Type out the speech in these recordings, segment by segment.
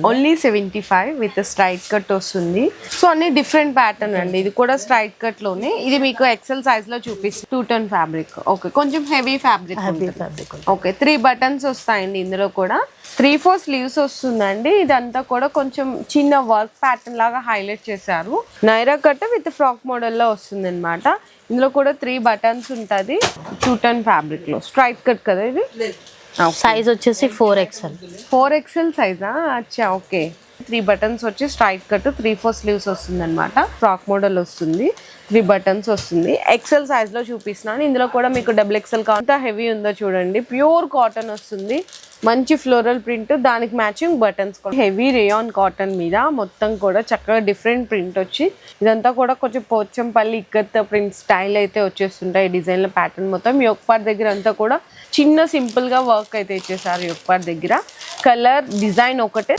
Only 75 with straight cut వస్తుంది. So అన్ని different pattern అండి. ఇది కూడా స్ట్రైట్ కట్ లోనే. ఇది మీకు ఎక్సెల్ సైజ్ లో చూపిస్తుంది. 2 టోన్ ఫ్యాబ్రిక్. ఓకే, కొంచెం హెవీ ఫ్యాబ్రిక్. ఓకే, 3 బటన్స్ వస్తాయండి. ఇందులో కూడా 3/4 స్లీవ్స్ వస్తుందండి. ఇదంతా కూడా కొంచెం చిన్న వర్క్ ప్యాటర్న్ లాగా హైలైట్ చేశారు. Naira cut with frock model లో వస్తుంది అనమాట. ఇందులో కూడా 3 బటన్స్ ఉంటుంది. 2 టోన్ ఫ్యాబ్రిక్ లో స్ట్రైట్ కట్ కదా ఇది. సైజ్ వచ్చేసి 4XL సైజా? అచ్చా, ఓకే. 3 బటన్స్ వచ్చి స్ట్రైట్ కట్, 3/4 స్లీవ్స్ వస్తుంది అనమాట. ఫ్రాక్ మోడల్ వస్తుంది. 3 బటన్స్ వస్తుంది. ఎక్సెల్ సైజ్ లో చూపిస్తున్నాను. ఇందులో కూడా మీకు XXL ఎంత హెవీ ఉందో చూడండి. ప్యూర్ కాటన్ వస్తుంది. మంచి ఫ్లోరల్ ప్రింట్, దానికి మ్యాచింగ్ బటన్స్ కూడా హెవీ రేయాన్ కాటన్ మీద మొత్తం కూడా చక్కగా డిఫరెంట్ ప్రింట్ వచ్చి ఇదంతా కూడా కొంచెం పోచంపల్లి ఇక్కత్ ప్రింట్ స్టైల్ అయితే వచ్చేస్తుంటాయి. డిజైన్ల ప్యాటర్న్ మొత్తం యోక్ పార్ట్ దగ్గర అంతా కూడా చిన్న సింపుల్ గా వర్క్ అయితే ఇచ్చేసారు. యోక్ పార్ట్ దగ్గర కలర్ డిజైన్ ఒకటే.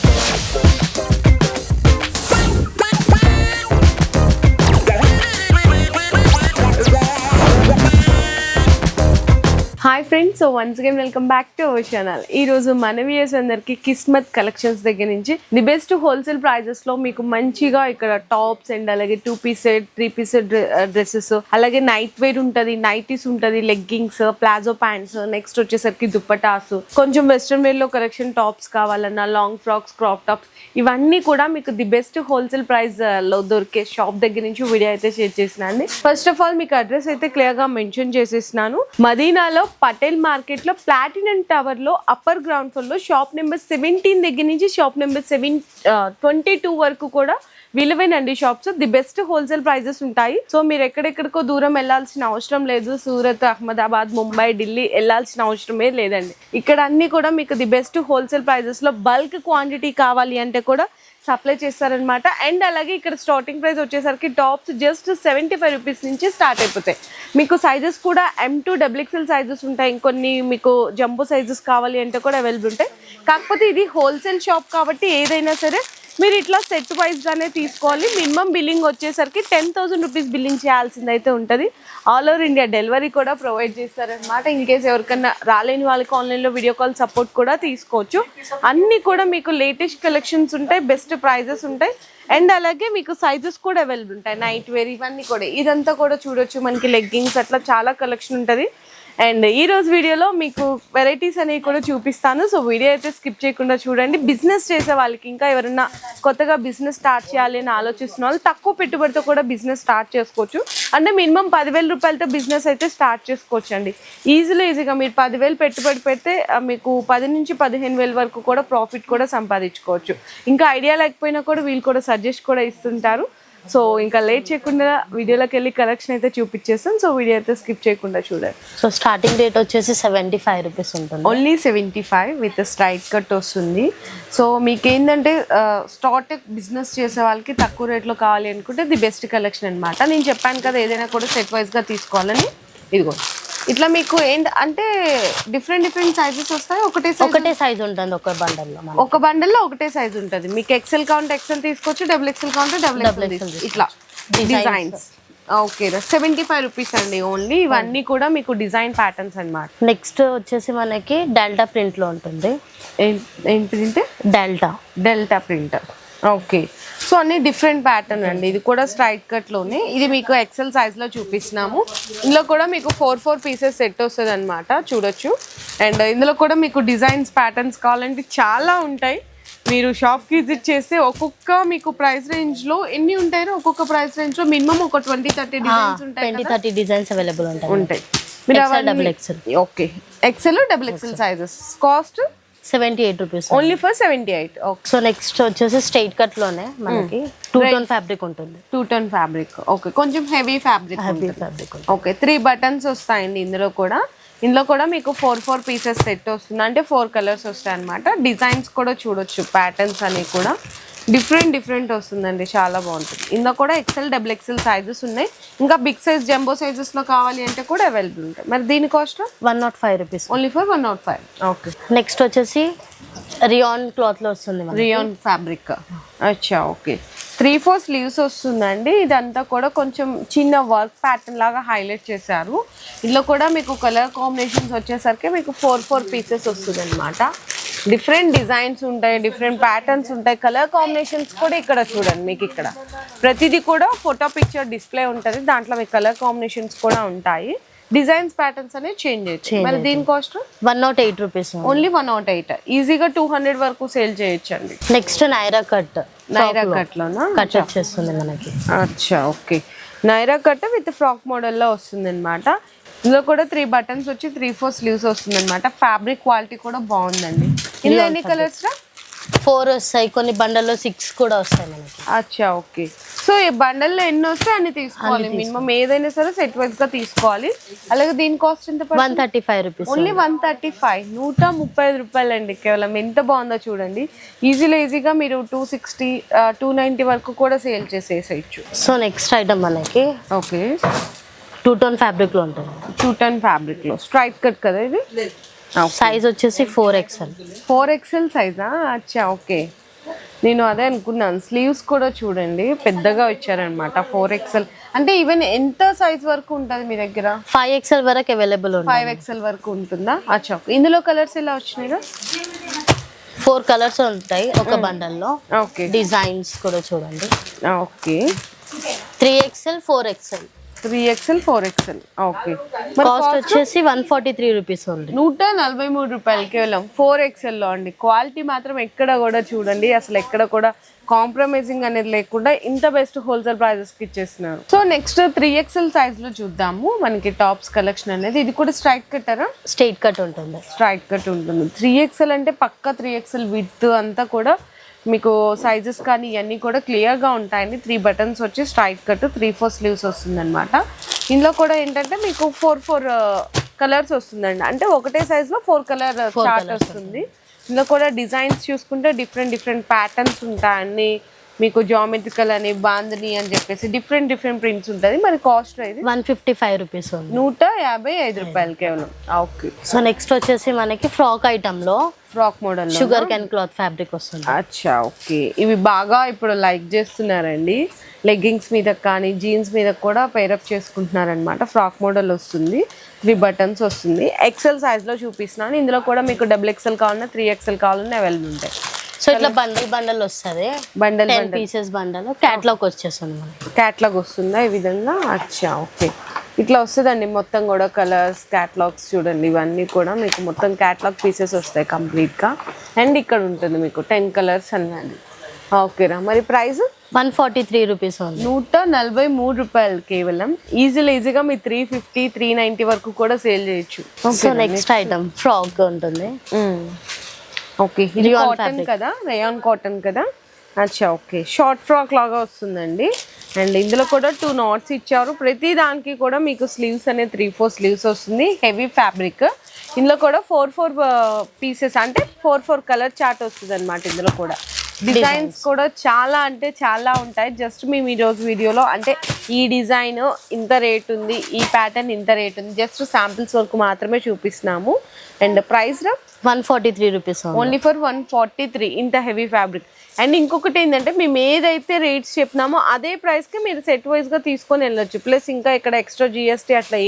Hi friends, so once again welcome back to our channel. ఈ రోజు మన వ్యూయర్స్ అందరికి కిస్మత్ కలెక్షన్స్ దగ్గర నుంచి ది బెస్ట్ హోల్సేల్ ప్రైజెస్ లో మీకు మంచిగా ఇక్కడ టాప్స్ అండ్ అలాగే 2 piece set, 3 piece set dresses, అలాగే నైట్ వేర్ ఉంటది, నైటీస్ ఉంటది, లెగ్గింగ్స్, ప్లాజో ప్యాంట్స్, నెక్స్ట్ వచ్చేసరికి దుప్పటాస్, కొంచెం వెస్ట్రన్ వేర్ లో కలెక్షన్ టాప్స్ కావాలన్నా, లాంగ్ ఫ్రాక్స్, క్రాప్ టాప్స్, ఇవన్నీ కూడా మీకు ది బెస్ట్ హోల్సేల్ ప్రైస్ లో దొరికే షాప్ దగ్గర నుంచి వీడియో అయితే షేర్ చేసినా అండి. ఫస్ట్ ఆఫ్ ఆల్ మీకు అడ్రస్ అయితే క్లియర్ గా మెన్షన్ చేసేసినాను. మదీనాలో పటేల్ మార్కెట్ లో ప్లాటినం టవర్ లో అప్పర్ గ్రౌండ్ ఫ్లోర్ లో షాప్ నెంబర్ 17 దగ్గర నుంచి షాప్ నెంబర్ 22 వరకు కూడా విలువైనండి shops. The best wholesale prices ఉంటాయి. సో మీరు ఎక్కడెక్కడికో దూరం వెళ్ళాల్సిన అవసరం లేదు. సూరత్, అహ్మదాబాద్, ముంబై, ఢిల్లీ వెళ్ళాల్సిన అవసరమే లేదండి. ఇక్కడ అన్ని కూడా మీకు ది బెస్ట్ హోల్సేల్ ప్రైజెస్ లో బల్క్ క్వాంటిటీ కావాలి అంటే కూడా సప్లై చేస్తారనమాట. అండ్ అలాగే ఇక్కడ స్టార్టింగ్ ప్రైస్ వచ్చేసరికి టాప్స్ జస్ట్ 75 రూపీస్ నుంచి స్టార్ట్ అయిపోతాయి. మీకు సైజెస్ కూడా M2 XXL సైజెస్ ఉంటాయి. ఇంకొన్ని మీకు జంబో సైజెస్ కావాలి అంటే కూడా అవైలబుల్ ఉంటాయి. కాకపోతే ఇది హోల్సేల్ షాప్ కాబట్టి ఏదైనా సరే మీరు ఇట్లా సెట్ వైజ్ గానే తీసుకోవాలి. మినిమం బిల్లింగ్ వచ్చేసరికి 10,000 రూపీస్ బిల్లింగ్ చేయాల్సింది అయితే ఉంటుంది. ఆల్ ఓవర్ ఇండియా డెలివరీ కూడా ప్రొవైడ్ చేస్తారనమాట. ఇన్ కేస్ ఎవరికన్నా రాలేని వాళ్ళకి ఆన్లైన్లో వీడియో కాల్ సపోర్ట్ కూడా తీసుకోవచ్చు. అన్నీ కూడా మీకు లేటెస్ట్ కలెక్షన్స్ ఉంటాయి, బెస్ట్ ప్రైజెస్ ఉంటాయి. అండ్ అలాగే మీకు సైజెస్ కూడా అవైలబుల్ ఉంటాయి. నైట్ వేర్ ఇవన్నీ కూడా ఇదంతా కూడా చూడొచ్చు. మనకి లెగ్గింగ్స్ అట్లా చాలా కలెక్షన్ ఉంటుంది. అండ్ ఈ రోజు వీడియోలో మీకు వెరైటీస్ అనేవి కూడా చూపిస్తాను. సో వీడియో అయితే స్కిప్ చేయకుండా చూడండి. బిజినెస్ చేసే వాళ్ళకి, ఇంకా ఎవరైనా కొత్తగా బిజినెస్ స్టార్ట్ చేయాలి అని ఆలోచిస్తున్న వాళ్ళు తక్కువ పెట్టుబడితో కూడా బిజినెస్ స్టార్ట్ చేసుకోవచ్చు. అంటే మినిమం 10,000 రూపాయలతో బిజినెస్ అయితే స్టార్ట్ చేసుకోవచ్చు అండి. ఈజీగా మీరు 10,000 పెట్టుబడి పెడితే మీకు 10 నుంచి 15,000 వరకు కూడా ప్రాఫిట్ కూడా సంపాదించుకోవచ్చు. ఇంకా ఐడియా లేకపోయినా కూడా వీళ్ళు కూడా సజెస్ట్ కూడా ఇస్తుంటారు. సో ఇంకా లేట్ చేయకుండా వీడియోలోకి వెళ్ళి కలెక్షన్ అయితే చూపించేస్తాను. సో వీడియో అయితే స్కిప్ చేయకుండా చూడండి. సో స్టార్టింగ్ రేట్ వచ్చేసి 75 రూపీస్ ఉంటుంది. ఓన్లీ 75 విత్ స్ట్రైట్ కట్ వస్తుంది. సో మీకు ఏంటంటే స్టార్ట్ బిజినెస్ చేసే వాళ్ళకి తక్కువ రేట్లో కావాలి అనుకుంటే ది బెస్ట్ కలెక్షన్ అనమాట. నేను చెప్పాను కదా ఏదైనా కూడా సెట్ వైజ్గా తీసుకోవాలని. ఇదిగో ఇట్లా మీకు ఏంటంటే డిఫరెంట్ సైజెస్ వస్తాయి. ఒకటే సైజ్ ఉంటుంది. ఒక బండల్లో ఒకటే సైజ్ ఉంటుంది. మీకు XL కావాలంటే XL తీసుకోవచ్చు, XXL కావాలంటే XXL. ఇట్లా డిజైన్స్. ఓకే, 75 రూపీస్ అండి ఓన్లీ. ఇవన్నీ కూడా మీకు డిజైన్ ప్యాటర్న్స్ అన్నమాట. నెక్స్ట్ వచ్చేసి మనకి డెల్టా ప్రింట్ లో ఉంటుంది. ఏం print? Delta print. Okay, so అన్ని డిఫరెంట్ ప్యాటర్న్ అండి. ఇది కూడా స్ట్రైట్ కట్ లోనే. ఇది మీకు ఎక్సెల్ సైజ్ లో చూపిస్తున్నాము. ఇందులో కూడా మీకు 4 పీసెస్ సెట్ వస్తుంది అనమాట, చూడొచ్చు. అండ్ ఇందులో కూడా మీకు డిజైన్స్ ప్యాటర్న్స్ కావాలంటే చాలా ఉంటాయి. మీరు షాప్కి విజిట్ చేస్తే ఒక్కొక్క మీకు ప్రైస్ రేంజ్ లో ఎన్ని ఉంటాయో ఒక్కొక్క ప్రైస్ రేంజ్ లో మినిమం ఒక 20-30 డిజైన్స్ ఉంటాయి. 20-30 డిజైన్స్ అవైలబుల్ ఉంటాయి. Okay, XL, XXL sizes. Cost 78 rupees only for 78. So next వచ్చేసి స్ట్రైట్ కట్ లోనే మనకి 2 టోన్ ఫ్యాబ్రిక్ ఉంటుంది. 2 టోన్ ఫ్యాబ్రిక్. ఓకే, కొంచెం హెవీ ఫ్యాబ్రిక్. ఓకే, 3 బటన్స్ వస్తాయండి. ఇందులో కూడా మీకు 4 పీసెస్ సెట్ వస్తుంది. అంటే 4 కలర్స్ వస్తాయి అనమాట. డిజైన్స్ కూడా చూడొచ్చు. ప్యాటర్న్స్ అనేవి కూడా డిఫరెంట్ వస్తుందండి. చాలా బాగుంటుంది. ఇందులో కూడా XL, XXL సైజెస్ ఉన్నాయి. ఇంకా బిగ్ సైజ్ జంబో సైజెస్ లో కావాలి అంటే కూడా అవైలబుల్ ఉంటాయి. మరి దీని cost 105 rupees only for 105. Okay, next వచ్చేసి రియాన్ క్లాత్ లో వస్తుంది. Rayon fabric. అచ్చా, ఓకే. 3/4 స్లీవ్స్ వస్తుందండి. ఇదంతా కూడా కొంచెం చిన్న వర్క్ ప్యాటర్న్ లాగా హైలైట్ చేశారు. ఇందులో కూడా మీకు కలర్ కాంబినేషన్స్ వచ్చేసరికి మీకు 4 పీసెస్ వస్తుంది అనమాట. డిఫరెంట్ డిజైన్స్ ఉంటాయి, డిఫరెంట్ ప్యాటర్న్స్ ఉంటాయి, కలర్ కాంబినేషన్స్ కూడా ఇక్కడ చూడండి. మీకు ఇక్కడ ప్రతిదీ కూడా ఫోటో పిక్చర్ డిస్ప్లే ఉంటుంది, దాంట్లో మీకు కలర్ కాంబినేషన్స్ కూడా ఉంటాయి, డిజైన్స్ ప్యాటర్న్స్ అనేది చేంజ్ అవుతాయి. మరి దీని కాస్ట్ 108 రూపీస్, ఓన్లీ 108. ఈజీగా 200 వరకు సేల్ చేయొచ్చు అండి. Next Naira cut, Naira cut లోనా కట్ వచ్చేస్తుంది మనకి. అచ్చా okay, Naira cut with frock మోడల్లో వస్తుంది అనమాట. ఇందులో కూడా 3 బటన్స్ వచ్చి 3/4 స్లీవ్స్ వస్తుంది అనమాట. ఫ్యాబ్రిక్ క్వాలిటీ కూడా బాగుందండి. ఇందులో ఎన్ని కలర్స్ రా? 4 వస్తాయి, కొన్ని బండల్లో 6 కూడా వస్తాయి మనకి. అచ్చా ఓకే, సో ఈ బండల్లో ఎన్ని వస్తాయి అన్ని తీసుకోవాలి, మినిమం ఏదైనా సరే సెట్ వైజ్ గా తీసుకోవాలి. అలాగే దీని కాస్ట్ ఎంత? 135 రూపీస్, ఓన్లీ 135, 135 రూపాయలు అండి కేవలం. ఎంత బాగుందో చూడండి. ఈజీగా మీరు 260, 290 వరకు కూడా సేల్ చేసేసేయచ్చు. సో నెక్స్ట్ ఐటమ్ మనకి ఓకే, 2 టోన్ ఫ్యాబ్రిక్ లో ఉంటుంది. 2 టన్ ఫ్యాబ్రిక్ లో స్ట్రైట్ కట్ కదా ఇది. సైజ్ వచ్చేసి 4XL. 4XL సైజా? అచ్చా ఓకే, నేను అదే అనుకున్నాను. స్లీవ్స్ కూడా చూడండి పెద్దగా ఇచ్చారనమాట. 4XL అంటే ఈవెన్ ఎంత సైజ్ వరకు ఉంటుంది మీ దగ్గర? 5XL వరకు అవైలబుల్ ఉంది. 5XL వరకు ఉంటుందా? అచ్చా ఓకే. ఇందులో కలర్స్ ఎలా వచ్చినాయిగా? 4 కలర్స్ ఉంటాయి ఒక బండల్లో. ఓకే, డిజైన్స్ కూడా చూడండి. Okay, 3XL 4XL. 3XL 4XL. Okay, cost వచ్చేసి 143 రూపీస్ ఉంది. 143 రూపాయలు కేవలం 4XL లో అండి. క్వాలిటీ మాత్రం ఎక్కడ కూడా చూడండి, అసలు ఎక్కడ కూడా కాంప్రమైజింగ్ అనేది లేకుండా ఇంత బెస్ట్ హోల్సేల్ ప్రైజెస్ కి ఇచ్చేస్తున్నారు. సో నెక్స్ట్ 3XL సైజ్ లో చూద్దాము మనకి టాప్స్ కలెక్షన్ అనేది. ఇది కూడా స్ట్రైట్ కట్టరా? స్ట్రైట్ కట్ ఉంటుంది. స్ట్రైట్ కట్ ఉంటుంది. 3XL అంటే పక్కా 3XL విత్ అంతా కూడా మీకు సైజెస్ కానీ ఇవన్నీ కూడా క్లియర్గా ఉంటాయండి. 3 బటన్స్ వచ్చి స్ట్రైట్ కట్, 3/4 స్లీవ్స్ వస్తుంది అనమాట. ఇందులో కూడా ఏంటంటే మీకు 4 కలర్స్ వస్తుందండి, అంటే ఒకటే సైజులో 4 కలర్ చార్ట్ వస్తుంది. ఇందులో కూడా డిజైన్స్ చూసుకుంటే డిఫరెంట్ ప్యాటర్న్స్ ఉంటాయి అన్ని. మీకు జామెట్రికల్ అని, బాందని అని చెప్పేసి డిఫరెంట్ ప్రింట్స్ ఉంటుంది. మరి కాస్ట్ ఇది 155 రూపీస్ ఉంది. 155 రూపాయలు కేవలం. ఓకే, సో నెక్స్ట్ వచ్చేసి మనకి ఫ్రాక్ ఐటమ్ లో frock model sugar cane cloth fabric వస్తుంది. అచ్చా ఓకే, ఇవి బాగా ఇప్పుడు లైక్ చేస్తున్నారండి. లెగ్గింగ్స్ మీద కానీ జీన్స్ మీద కూడా పేరప్ చేసుకుంటున్నారనమాట. ఫ్రాక్ మోడల్ వస్తుంది, 3 బటన్స్ వస్తుంది. XL సైజ్ లో చూపిస్తున్నాను. ఇందులో కూడా మీకు XXL కావాలన్నా 3XL కావాలన్నా అవైలబుల్ ఉంటాయి. సో ఇట్లా బండల్ వస్తుంది, బండల్ 10 పీసెస్ బండల్ క్యాట్లాగ్ వచ్చేస్తుంది మనకి. క్యాట్లాగ్ వస్తుందా ఈ విధంగా? అచ్చా ఓకే, ఇట్లా వస్తుందండి మొత్తం కూడా కలర్స్ క్యాటలాగ్స్ చూడండి. ఇవన్నీ కూడా మీకు మొత్తం క్యాటలాగ్ పీసెస్ వస్తాయి కంప్లీట్గా. అండ్ ఇక్కడ ఉంటుంది మీకు 10 కలర్స్ అన్నది. ఓకేరా, మరి ప్రైస్ 143 రూపీస్ ఉంది. 143 రూపాయలు కేవలం. ఈజీగా మీ 350, 390 వరకు కూడా సేల్ చేయొచ్చు. సో నెక్స్ట్ ఐటమ్ ఫ్రాక్ ఉంటుంది. ఓకే, ఇది కాటన్ కదా, రేయాన్ కాటన్ కదా. అచ్చా ఓకే, షార్ట్ ఫ్రాక్ లాగా వస్తుందండి. అండ్ ఇందులో కూడా 2 నాట్స్ ఇచ్చారు. ప్రతి దానికి కూడా మీకు స్లీవ్స్ అనేది 3/4 స్లీవ్స్ వస్తుంది. Heavy fabric. ఇందులో కూడా 4 పీసెస్ అంటే 4 కలర్ చార్ట్ వస్తుంది అనమాట. ఇందులో కూడా డిజైన్స్ కూడా చాలా అంటే చాలా ఉంటాయి. జస్ట్ మేము ఈరోజు వీడియోలో అంటే ఈ డిజైన్ ఇంత రేట్ ఉంది, ఈ ప్యాటర్న్ ఇంత రేట్ ఉంది, జస్ట్ శాంపిల్స్ వరకు మాత్రమే చూపిస్తున్నాము. And price 143 rupees, only for 143. ఇంత హెవీ ఫ్యాబ్రిక్. అండ్ ఇంకొకటి ఏంటంటే మేము ఏదైతే రేట్స్ చెప్పినామో అదే ప్రైస్కి మీరు సెట్ వైజ్గా తీసుకొని వెళ్ళొచ్చు. ప్లస్ ఇంకా ఇక్కడ ఎక్స్ట్రా GST అట్లా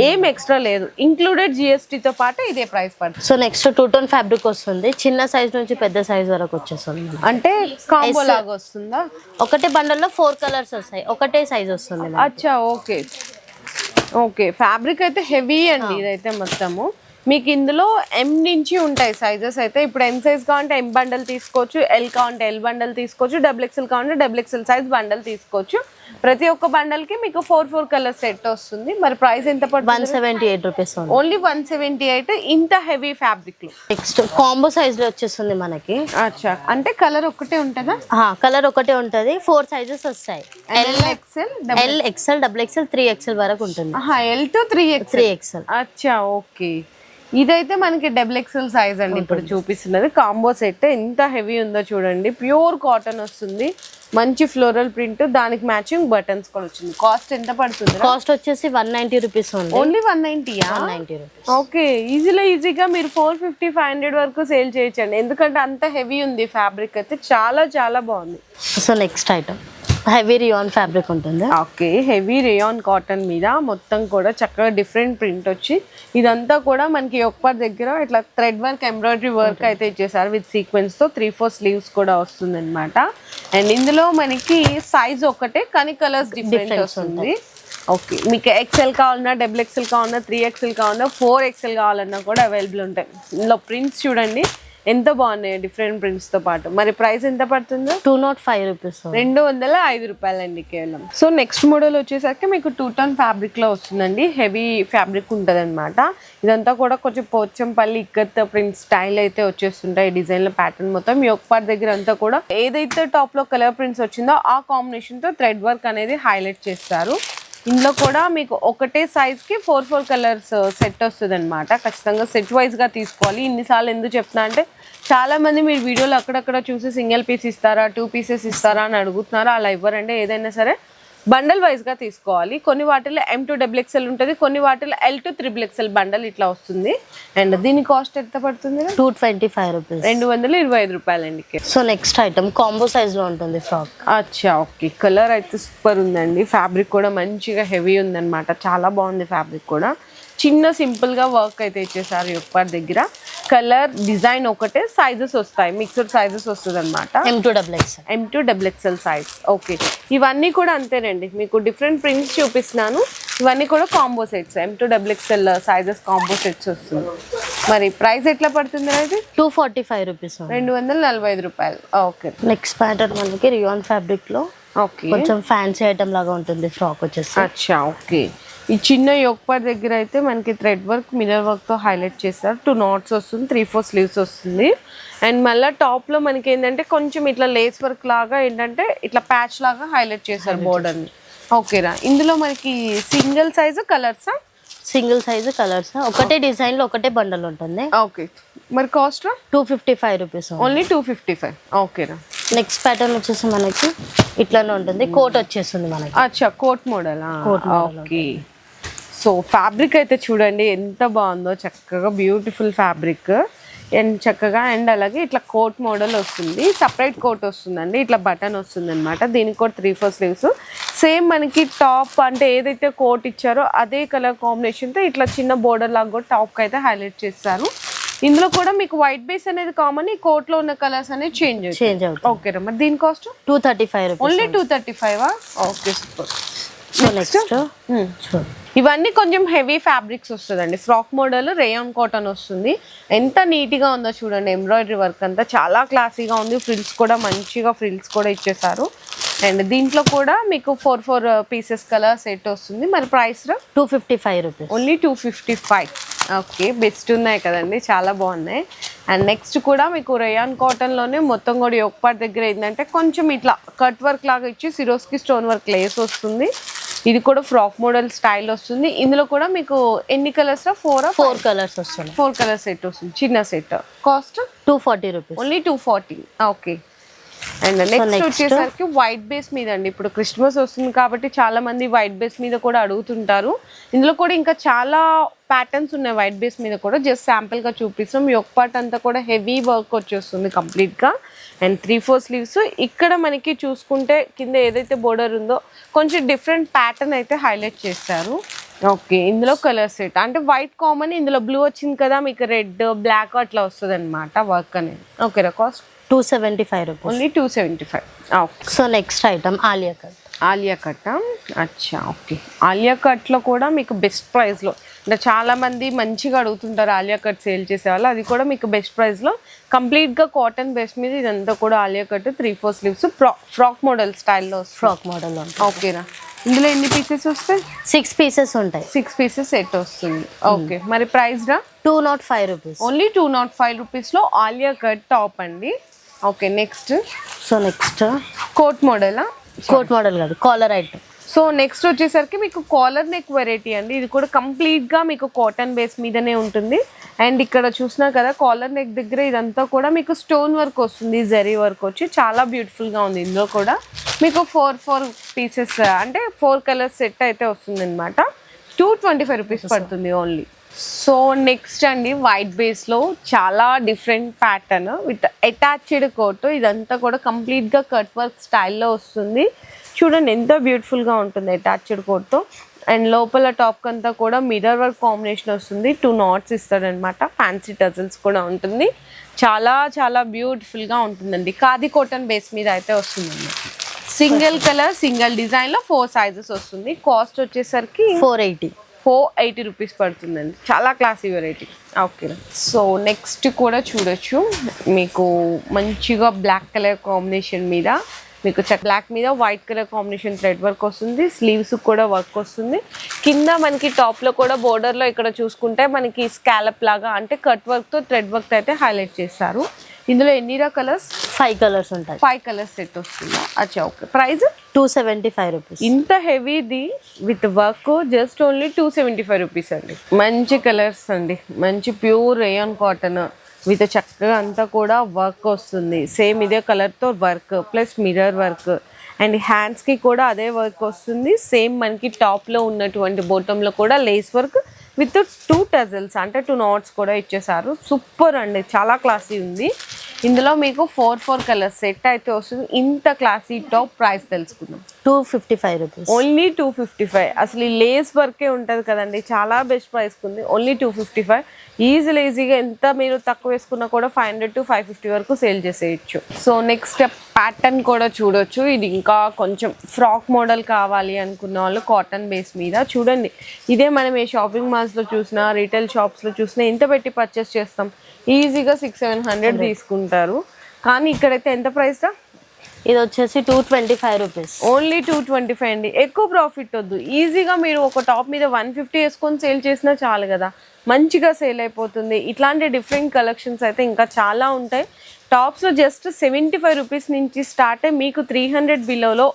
ఏం ఎక్స్ట్రా లేదు, ఇంక్లూడెడ్ GSTతో పాటు ఇదే ప్రైస్ పడుతుంది. సో నెక్స్ట్ 2 టోన్ ఫ్యాబ్రిక్ వస్తుంది. చిన్న సైజ్ నుంచి పెద్ద సైజ్ వరకు వచ్చేస్తుంది. అంటే కాంబో లాగా వస్తుందా? ఒకటే బండల్లో 4 కలర్స్ వస్తాయి, ఒకటే సైజ్ వస్తుంది. అచ్చా ఓకే, ఫ్యాబ్రిక్ అయితే హెవీ అండి. ఇదైతే మొత్తము మీకు ఇందులో M నుంచి ఉంటాయి సైజెస్ అయితే. ఇప్పుడు M సైజ్ కావాలంటే M బండల్ తీసుకోవచ్చు, L కావాలంటే L బండల్ తీసుకోవచ్చు, XXL కావాలంటే XXL సైజ్ బండల్ తీసుకోవచ్చు. ప్రతి ఒక్క బండల్ కి మీకు 4 కలర్ సెట్ వస్తుంది. మరి ప్రైస్ ఎంత పడుతుంది? 178 రూపీస్, ఓన్లీ 178. ఇంత హెవీ ఫ్యాబ్రిక్ లో నెక్స్ట్ కాంబో సైజ్ లో వచ్చేస్తుంది మనకి. అచ్చా, అంటే కలర్ ఒకటే ఉంటుందా? కలర్ ఒకటే ఉంటది. 4 సైజెస్ వస్తాయి, LXL, XL, XXL, 3XL వరకు ఉంటుంది. L to 3XL. అచ్చా ఓకే, ఇదైతే మనకి XXL సైజ్ అండి ఇప్పుడు చూపిస్తున్నది. కాంబో సెట్ ఎంత హెవీ ఉందో చూడండి. ప్యూర్ కాటన్ వస్తుంది, మంచి ఫ్లోరల్ ప్రింట్, దానికి మ్యాచింగ్ బటన్స్ కూడా వచ్చింది. కాస్ట్ ఎంత పడుతుంది? కాస్ట్ వచ్చేసి 190 రూపీస్ ఉంది. Only 190 rupees. ఓకే, ఈజీగా మీరు 450, 500 వరకు సేల్ చేయొచ్చండి. ఎందుకంటే అంత హెవీ ఉంది ఫ్యాబ్రిక్ అయితే, చాలా బాగుంది. So next item heavy rayon fabric ఉంటుంది. ఓకే, హెవీ రేయాన్ కాటన్ మీద మొత్తం కూడా చక్కగా డిఫరెంట్ ప్రింట్ వచ్చి ఇదంతా కూడా మనకి ఒక్క దగ్గర ఇట్లా థ్రెడ్ వర్క్ ఎంబ్రాయిడరీ వర్క్ అయితే ఇచ్చేసారు విత్ సీక్వెన్స్ తో 3-4 స్లీవ్స్ కూడా వస్తుంది అనమాట. అండ్ ఇందులో మనకి సైజ్ ఒకటే కానీ కలర్స్ డిఫరెంట్ వస్తుంది. ఓకే, మీకు ఎక్సెల్ కావాలన్నా, డబుల్ ఎక్సెల్ కావాలన్నా, 3XL కావాలన్నా, 4XL కావాలన్నా కూడా అవైలబుల్ ఉంటాయి. ఇందులో ప్రింట్స్ చూడండి ఎంత బాగున్నాయి డిఫరెంట్ ప్రింట్స్ తో పాటు. మరి ప్రైస్ ఎంత పడుతుందో? 205 రూపీస్. 205 రూపాయలండి కేవలం. సో నెక్స్ట్ మోడల్ వచ్చేసరికి మీకు 2-tone ఫ్యాబ్రిక్ లో వస్తుందండి. హెవీ ఫ్యాబ్రిక్ ఉంటుంది అనమాట. ఇదంతా కూడా కొంచెం పోచంపల్లి ఇక్కత్ ప్రింట్ స్టైల్ అయితే వచ్చేస్తుంటాయి. డిజైన్ల ప్యాటర్న్ మొత్తం యోక్ పార్ట్ దగ్గర అంతా కూడా ఏదైతే టాప్ లో కలర్ ప్రింట్స్ వచ్చిందో ఆ కాంబినేషన్ తో థ్రెడ్ వర్క్ అనేది హైలైట్ చేస్తారు. ఇందులో కూడా మీకు ఒకటే సైజ్కి 4 కలర్స్ సెట్ వస్తుంది అనమాట. ఖచ్చితంగా సెట్ వైజ్గా తీసుకోవాలి. ఇన్నిసార్లు ఎందుకు చెప్తున్నా అంటే చాలామంది మీరు వీడియోలో అక్కడక్కడ చూసి సింగిల్ పీస్ ఇస్తారా, 2 పీసెస్ ఇస్తారా అని అడుగుతున్నారు. అలా ఇవ్వరండి. ఏదైనా సరే బండల్ వైజ్గా తీసుకోవాలి. కొన్ని వాటిలో M2XXL ఉంటుంది, కొన్ని వాటిలో L2XXL బండల్ ఇట్లా వస్తుంది. అండ్ దీని కాస్ట్ ఎంత పడుతుంది? 225 రూపీస్. 225 రూపాయలండి. So next item combo size లో ఉంటుంది ఫ్రాక్. అచ్చా, ఓకే. కలర్ అయితే సూపర్ ఉందండి. ఫ్యాబ్రిక్ కూడా మంచిగా హెవీ ఉందన్నమాట. చాలా బాగుంది ఫ్యాబ్రిక్ కూడా. చిన్న సింపుల్ గా వర్క్ అయితే ఇచ్చేసారు యోక్ దగ్గర. కలర్ డిజైన్ ఒకటే, సైజెస్ వస్తాయి, మిక్స్డ్ సైజెస్ వస్తుంది అనమాట. M2XXL size. ఓకే, ఇవన్నీ కూడా అంతేనండి. మీకు డిఫరెంట్ ప్రింట్స్ చూపిస్తున్నాను. ఇవన్నీ కూడా combo sets, M2XXL sizes combo sets వస్తుంది. మరి ప్రైస్ ఎట్లా పడుతుంది అనేది? 245 రూపీస్. 245 రూపాయలు. ఓకే. నెక్స్ట్ ప్యాటర్న్ మనకి రియాన్ ఫ్యాబ్రిక్ లో ఓకే కొంచెం ఫ్యాన్సీ ఐటమ్ లాగా ఉంటుంది ఫ్రాక్ వచ్చేసి. అచ్చా, ఓకే. ఈ చిన్న యోక్ పార్ట్ దగ్గర అయితే మనకి థ్రెడ్ వర్క్, మిర్రర్ వర్క్ తో హైలైట్ చేస్తారు. 2 knots వస్తుంది, 3-4 స్లీవ్స్ వస్తుంది. అండ్ మళ్ళీ టాప్ లో మనకి ఏంటంటే కొంచెం ఇట్లా లేస్ వర్క్ లాగా ఏంటంటే ఇట్లా ప్యాచ్ లాగా హైలైట్ చేస్తారు బోర్డర్ ని. ఓకేరా, ఇందులో మనకి సింగిల్ సైజ్ కలర్సా? సింగిల్ సైజ్ కలర్స్, ఒకటే డిజైన్ లో ఒకటే బండల్ ఉంటుంది. ఓకే, మరి కాస్ట్ 255 రూపీస్. ఓన్లీ 255. ఓకేరా. నెక్స్ట్ ప్యాటర్న్ వచ్చేసి మనకి ఇట్లానే ఉంటుంది, కోట్ వచ్చేస్తుంది మనకి. అచ్చా, coat model. Okay. So fabric అయితే చూడండి ఎంత బాగుందో, చక్కగా బ్యూటిఫుల్ ఫ్యాబ్రిక్ అండ్ చక్కగా. అండ్ అలాగే ఇట్లా కోట్ మోడల్ వస్తుంది, సపరేట్ కోట్ వస్తుందండి. ఇట్లా బటన్ వస్తుంది అనమాట. దీనికి కూడా 3-4 స్లీవ్స్. సేమ్ మనకి టాప్ అంటే ఏదైతే కోట్ ఇచ్చారో అదే కలర్ కాంబినేషన్తో ఇట్లా చిన్న బోర్డర్ లాగా కూడా టాప్కి అయితే హైలైట్ చేస్తారు. ఇందులో కూడా మీకు వైట్ బేస్ అనేది కామన్, ఈ కోట్ లో ఉన్న కలర్స్ అనేది చేంజ్ అవుతుంది. ఓకే రా, మరి దీని cost 235 rupees. Only 235. Okay, super. So next ఇవన్నీ కొంచెం హెవీ ఫ్యాబ్రిక్స్ వస్తుందండి. ఫ్రాక్ మోడల్ రేయాన్ కాటన్ వస్తుంది. ఎంత నీట్గా ఉందో చూడండి. ఎంబ్రాయిడరీ వర్క్ అంతా చాలా క్లాసీగా ఉంది. ఫ్రిల్స్ కూడా మంచిగా ఫ్రిల్స్ కూడా ఇచ్చేసారు. అండ్ దీంట్లో కూడా మీకు 4 పీసెస్ కలర్ సెట్ వస్తుంది. మరి price 255 rupees. Only 255. Okay, best ఉన్నాయి కదండి, చాలా బాగున్నాయి. అండ్ నెక్స్ట్ కూడా మీకు రేయాన్ కాటన్లోనే మొత్తం కూడా యోక్ పార్ట్ దగ్గర ఏంటంటే కొంచెం ఇట్లా కట్ వర్క్ లాగా ఇచ్చి సిరోస్కి స్టోన్ వర్క్ లేస్ వస్తుంది. ఇది కూడా ఫ్రాక్ మోడల్ స్టైల్ వస్తుంది. ఇందులో కూడా మీకు ఎన్ని కలర్స్? 4 కలర్స్ వస్తుంది. 4 కలర్ సెట్ వస్తుంది, చిన్న set. Cost 240 rupees. Only 240. Okay. And next వచ్చేసరికి వైట్ బేస్ మీద అండి. ఇప్పుడు క్రిస్మస్ వస్తుంది కాబట్టి చాలా మంది వైట్ బేస్ మీద కూడా అడుగుతుంటారు. ఇందులో కూడా ఇంకా చాలా ప్యాటర్న్స్ ఉన్నాయి వైట్ బేస్ మీద కూడా. జస్ట్ శాంపుల్ గా చూపిస్తాం. యోక్ పార్ట్ అంతా కూడా హెవీ వర్క్ వచ్చేస్తుంది కంప్లీట్ గా. And 3-4 sleeves. ఇక్కడ మనకి చూసుకుంటే కింద ఏదైతే బోర్డర్ ఉందో కొంచెం డిఫరెంట్ ప్యాటర్న్ అయితే హైలైట్ చేస్తారు. ఓకే, ఇందులో కలర్ సెట్ అంటే వైట్ కామన్, ఇందులో బ్లూ వచ్చింది కదా, మీకు రెడ్ బ్లాక్ అట్లా వస్తుంది అనమాట వర్క్ అనేది. ఓకేరా, cost 275 rupees. Only 275. Okay. So next item Alia cut. Alia cut. అచ్చా, ఓకే. ఆలియా కట్లో కూడా మీకు బెస్ట్ ప్రైస్లో అంటే చాలామంది మంచిగా అడుగుతుంటారు ఆలియా కట్ సేల్ చేసేవాళ్ళు. అది కూడా మీకు బెస్ట్ ప్రైస్లో కంప్లీట్గా కాటన్ బేస్ మీద ఇదంతా కూడా Alia cut 3-4 sleeves frock model స్టైల్లో. Frock model. ఓకేనా, ఇందులో ఎన్ని పీసెస్ వస్తాయి? 6 పీసెస్ ఉంటాయి. 6 పీసెస్ సెట్ వస్తుంది. ఓకే, మరి ప్రైస్ 205 రూపీస్. ఓన్లీ 205 రూపీస్లో ఆలియా కట్ టాప్ అండి. Okay, next. So next coat మోడలా? కోట్ మోడల్ కాదు, కాలర్ ఐటమ్. సో నెక్స్ట్ వచ్చేసరికి మీకు కాలర్ నెక్ వెరైటీ అండి. ఇది కూడా కంప్లీట్గా మీకు కాటన్ బేస్ మీదనే ఉంటుంది. అండ్ ఇక్కడ చూసినా కదా కాలర్ నెక్ దగ్గర ఇదంతా కూడా మీకు స్టోన్ వర్క్ వస్తుంది, జరీ వర్క్ వచ్చి చాలా బ్యూటిఫుల్గా ఉంది. ఇందులో కూడా మీకు 4 పీసెస్ అంటే 4 కలర్స్ సెట్ అయితే వస్తుంది అనమాట. 225 రూపీస్ పడుతుంది ఓన్లీ. సో నెక్స్ట్ అండి వైట్ బేస్ లో చాలా different pattern with attached coat. ఇదంతా కూడా కంప్లీట్ గా కట్ వర్క్ స్టైల్లో వస్తుంది. చూడండి ఎంత బ్యూటిఫుల్ గా ఉంటుంది అటాచ్డ్ కోట్ తో. అండ్ లోపల టాప్ అంతా కూడా మిర్రర్ వర్క్ కాంబినేషన్ వస్తుంది. 2 knots ఇస్తాడనమాట. ఫ్యాన్సీ టజల్స్ కూడా ఉంటుంది. చాలా చాలా బ్యూటిఫుల్ గా ఉంటుందండి. ఖాదీ కాటన్ బేస్ మీద అయితే వస్తుందండి. సింగిల్ కలర్ సింగిల్ డిజైన్ లో 4 sizes వస్తుంది. కాస్ట్ వచ్చేసరికి 480 రూపీస్ పడుతుందండి. చాలా classy variety. Okay, so next కూడా చూడొచ్చు. మీకు మంచిగా బ్లాక్ కలర్ కాంబినేషన్ మీద మీకు బ్లాక్ మీద white colour combination thread work వస్తుంది. స్లీవ్స్ కూడా వర్క్ వస్తుంది. కింద మనకి టాప్ లో కూడా బోర్డర్ లో ఇక్కడ చూసుకుంటే మనకి స్కాలప్ లాగా అంటే కట్ వర్క్ తో థ్రెడ్ వర్క్ అయితే హైలైట్ చేస్తారు. ఇందులో ఎన్ని కలర్స్? 5 కలర్స్ ఉంటాయి. 5 కలర్స్ సెట్ వస్తుంది. అచ్చా, ఓకే. Price 275 rupees. ఇంత హెవీది with work just only 275 rupees అండి. మంచి కలర్స్ అండి. మంచి ప్యూర్ రేయాన్ కాటన్ విత్ చక్కగా అంతా కూడా వర్క్ వస్తుంది. సేమ్ ఇదే కలర్తో work plus mirror work and హ్యాండ్స్కి కూడా అదే వర్క్ వస్తుంది. సేమ్ మనకి టాప్లో ఉన్నటువంటి బోటంలో కూడా లేస్ వర్క్ విత్ 2 టజల్స్ అంటే 2 knots కూడా ఇచ్చేసారు. సూపర్ అండి, చాలా క్లాసీ ఉంది. ఇందులో మీకు 4 కలర్స్ సెట్ అయితే వస్తుంది. ఇంత క్లాసీ టాప్ ప్రైస్ తెలుసుకుందాం. 255 రూపీస్. ఓన్లీ 255. అసలు ఈ లేస్ వర్కే ఉంటుంది కదండి, చాలా బెస్ట్ ప్రైస్ ఉంది. ఓన్లీ 255. ఈజీగా ఎంత మీరు తక్కువ వేసుకున్నా కూడా 500 to 550 వరకు సేల్ చేసేయచ్చు. సో నెక్స్ట్ ప్యాటర్న్ కూడా చూడొచ్చు. ఇది ఇంకా కొంచెం ఫ్రాక్ మోడల్ కావాలి అనుకున్న వాళ్ళు కాటన్ బేస్ మీద చూడండి. ఇదే మనం ఏ షాపింగ్ మాల్స్లో చూసినా రీటైల్ షాప్స్లో చూసినా ఎంత పెట్టి పర్చేస్ చేస్తాం? ఈజీగా 600-700 తీసుకుంటారు. కానీ ఇక్కడైతే ఎంత ప్రైస్ రా? ఇది వచ్చేసి 225 రూపీస్. ఓన్లీ 225 అండి. ఎక్కువ ప్రాఫిట్ వద్దు. ఈజీగా మీరు ఒక టాప్ మీద 150 వేసుకొని సేల్ చేసినా చాలు కదా, మంచిగా సేల్ అయిపోతుంది. ఇట్లాంటి డిఫరెంట్ కలెక్షన్స్ అయితే ఇంకా చాలా ఉంటాయి. టాప్స్లో జస్ట్ 75 రూపీస్ నుంచి స్టార్ట్ అయ్యి మీకు 300 బిలోలో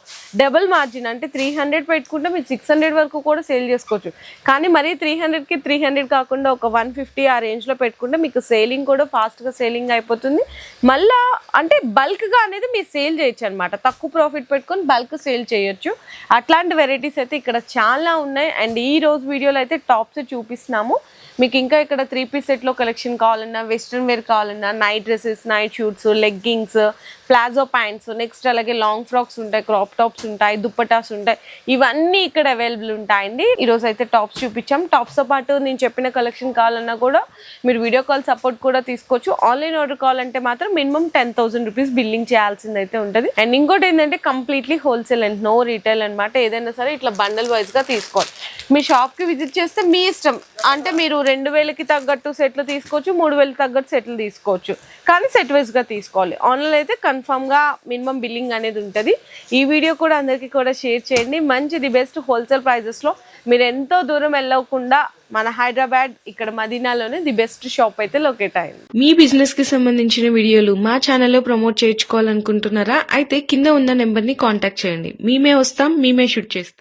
డబుల్ మార్జిన్ అంటే 300 పెట్టుకుంటే మీరు 600 వరకు కూడా సేల్ చేసుకోవచ్చు. కానీ మరీ 300కి 300 కాకుండా ఒక 150 ఆ రేంజ్లో పెట్టుకుంటే మీకు సేలింగ్ కూడా ఫాస్ట్గా సేలింగ్ అయిపోతుంది. మళ్ళా అంటే బల్క్గా అనేది మీరు సేల్ చేయొచ్చు అనమాట. తక్కువ ప్రాఫిట్ పెట్టుకొని బల్క్ సేల్ చేయొచ్చు. అట్లాంటి వెరైటీస్ అయితే ఇక్కడ చాలా ఉన్నాయి. అండ్ ఈ రోజు వీడియోలో అయితే టాప్స్ చూపిస్తున్నాము. మీకు ఇంకా ఇక్కడ 3 piece సెట్లో కలెక్షన్ కావాలన్నా, వెస్ట్రన్ వేర్ కావాలన్నా, night dresses, night shoots, leggings, palazzo pants, next అలాగే లాంగ్ ఫ్రాక్స్ ఉంటాయి, క్రాప్ టాప్స్ ఉంటాయి, దుప్పటాస్ ఉంటాయి. ఇవన్నీ ఇక్కడ అవైలబుల్ ఉంటాయండి. ఈరోజు అయితే టాప్స్ చూపించాం. టాప్స్తో పాటు నేను చెప్పిన కలెక్షన్ కావాలన్నా కూడా మీరు వీడియో కాల్ సపోర్ట్ కూడా తీసుకోవచ్చు. ఆన్లైన్ ఆర్డర్ కావాలంటే మాత్రం మినిమం 10,000 రూపీస్ బిల్లింగ్ చేయాల్సింది అయితే ఉంటుంది. అండ్ ఇంకోటి ఏంటంటే completely wholesale and no retail అనమాట. ఏదైనా సరే ఇట్లా బండల్ వైజ్గా తీసుకోవాలి. మీ షాప్కి విజిట్ చేస్తే మీ ఇష్టం. అంటే మీరు 2000కి తగ్గట్టు సెట్లు తీసుకోవచ్చు, 3000కి తగ్గట్టు సెట్లు తీసుకోవచ్చు. కానీ సెట్ వైజ్గా తీసుకోవాలి. ఆన్లైన్ అయితే కన్ఫామ్గా మినిమం బిల్లింగ్ అనేది ఉంటుంది. ఈ వీడియో కూడా అందరికీ కూడా షేర్ చేయండి. మంచి బెస్ట్ హోల్సేల్ ప్రైజెస్లో మీరు ఎంతో దూరం వెళ్ళకుండా మన హైదరాబాద్ ఇక్కడ మదీనాలోనే ది బెస్ట్ షాప్ అయితే లొకేట్ అయింది. మీ బిజినెస్ కి సంబంధించిన వీడియోలు మా ఛానల్లో ప్రమోట్ చేయించుకోవాలనుకుంటున్నారా? అయితే కింద ఉన్న నెంబర్ ని కాంటాక్ట్ చేయండి. మేమే వస్తాం, మేమే షూట్ చేస్తాం.